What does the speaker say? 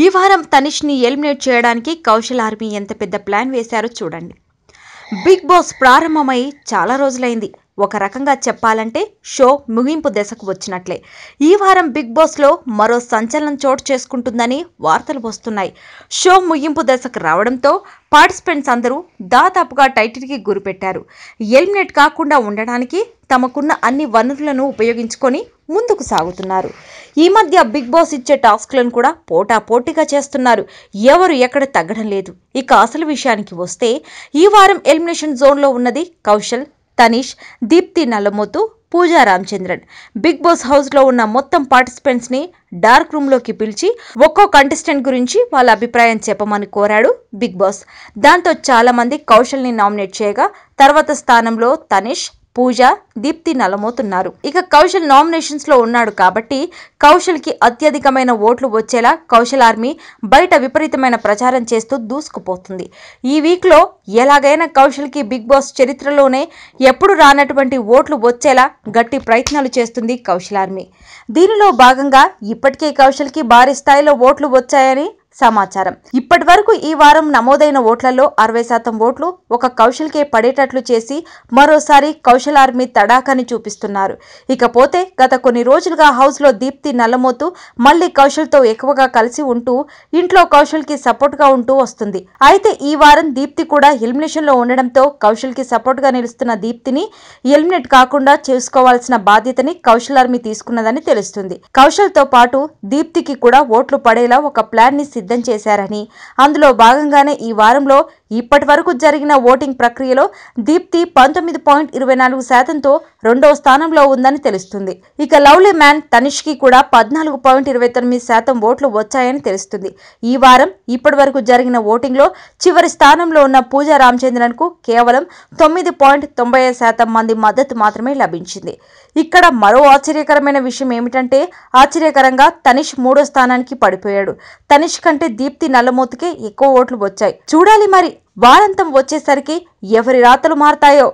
ఈ వారం తనిష్ని ఎలిమినేట్ చేయడానికి కౌశల్ ఆర్మీ ఎంత పెద్ద ప్లాన్ వేశారో చూడండి. బిగ్ బాస్ ప్రారంభమై చాలా రోజులైంది. ఒక రకంగా చెప్పాలంటే షో ముగింపు దశకు వచ్చినట్లే. ఈ వారం బిగ్ బాస్లో మరో సంచలనం చోటు చేసుకుంటుందని వార్తలు వస్తున్నాయి. షో ముగింపు దశకు రావడంతో పార్టిసిపెంట్స్ అందరూ దాదాపుగా టైటిల్కి గురిపెట్టారు. ఎలిమినేట్ కాకుండా ఉండడానికి తమకున్న అన్ని వనరులను ఉపయోగించుకొని ముందుకు సాగుతున్నారు. ఈ మధ్య బిగ్ బాస్ ఇచ్చే టాస్క్లను కూడా పోటాపోటీగా చేస్తున్నారు. ఎవరు ఎక్కడ తగ్గడం లేదు. ఇక అసలు విషయానికి వస్తే ఈ వారం ఎలిమినేషన్ జోన్లో ఉన్నది కౌశల్, తనిష్, దీప్తి నల్లమోతు, పూజా రామచంద్రన్. బిగ్ బాస్ హౌస్లో ఉన్న మొత్తం పార్టిసిపెంట్స్ని డార్క్ రూమ్లోకి పిలిచి ఒక్కో కంటెస్టెంట్ గురించి వాళ్ళ అభిప్రాయం చెప్పమని కోరాడు బిగ్ బాస్. దాంతో చాలా మంది కౌశల్ని నామినేట్ చేయగా తర్వాత స్థానంలో తనిష్, పూజ, దీప్తి నల్లమోతున్నారు. ఇక కౌశల్ నామినేషన్స్ లో ఉన్నాడు కాబట్టి కౌశల్ కి అత్యధికమైన ఓట్లు వచ్చేలా కౌశల్ ఆర్మీ బయట విపరీతమైన ప్రచారం చేస్తూ దూసుకుపోతుంది. ఈ వీక్ లో ఎలాగైనా కౌశల్ కి బిగ్ బాస్ చరిత్రలోనే ఎప్పుడు రానటువంటి ఓట్లు వచ్చేలా గట్టి ప్రయత్నాలు చేస్తుంది కౌశల్ ఆర్మీ. దీనిలో భాగంగా ఇప్పటికే కౌశల్ కి భారీ స్థాయిలో ఓట్లు వచ్చాయని సమాచారం. ఇప్పటి వరకు ఈ వారం నమోదైన ఓట్లలో 60% ఓట్లు ఒక కౌశల్కే పడేటట్లు చేసి మరోసారి కౌశల్ ఆర్మీ తడాకాని చూపిస్తున్నారు. ఇకపోతే గత కొన్ని రోజులుగా హౌస్ లో దీప్తి నల్లమోతు మళ్లీ కౌశల్ తో ఎక్కువగా కలిసి ఉంటూ ఇంట్లో కౌశల్ కి సపోర్ట్ గా ఉంటూ వస్తుంది. అయితే ఈ వారం దీప్తి కూడా ఎలిమినేషన్ లో ఉండడంతో కౌశల్ కి సపోర్ట్ గా నిలుస్తున్న దీప్తిని ఎలిమినేట్ కాకుండా చేసుకోవాల్సిన బాధ్యతని కౌశల్ ఆర్మీ తీసుకున్నదని తెలుస్తుంది. కౌశల్ తో పాటు దీప్తికి కూడా ఓట్లు పడేలా ఒక ప్లాన్ ని సిద్ధం చేశారని, అందులో భాగంగానే ఈ వారంలో ఇప్పటి వరకు జరిగిన ఓటింగ్ ప్రక్రియలో దీప్తి 19.24%తో రెండో స్థానంలో ఉందని తెలుస్తుంది. ఇక లవ్లీ మ్యాన్ తనిష్ కి కూడా 14.29% ఓట్లు వచ్చాయని తెలుస్తుంది. ఈ వారం ఇప్పటి వరకు జరిగిన ఓటింగ్ లో చివరి స్థానంలో ఉన్న పూజా రామచంద్రన్ కు కేవలం 9.95% మంది మద్దతు మాత్రమే లభించింది. ఇక్కడ మరో ఆశ్చర్యకరమైన విషయం ఏమిటంటే ఆశ్చర్యకరంగా తనిష్ 3వ స్థానానికి పడిపోయాడు. తనిష్ కంటే దీప్తి నల్లమోతుకే ఎక్కువ ఓట్లు వచ్చాయి. చూడాలి మరి వారాంతం వచ్చేసరికి ఎవరి రాతలు మారతాయో.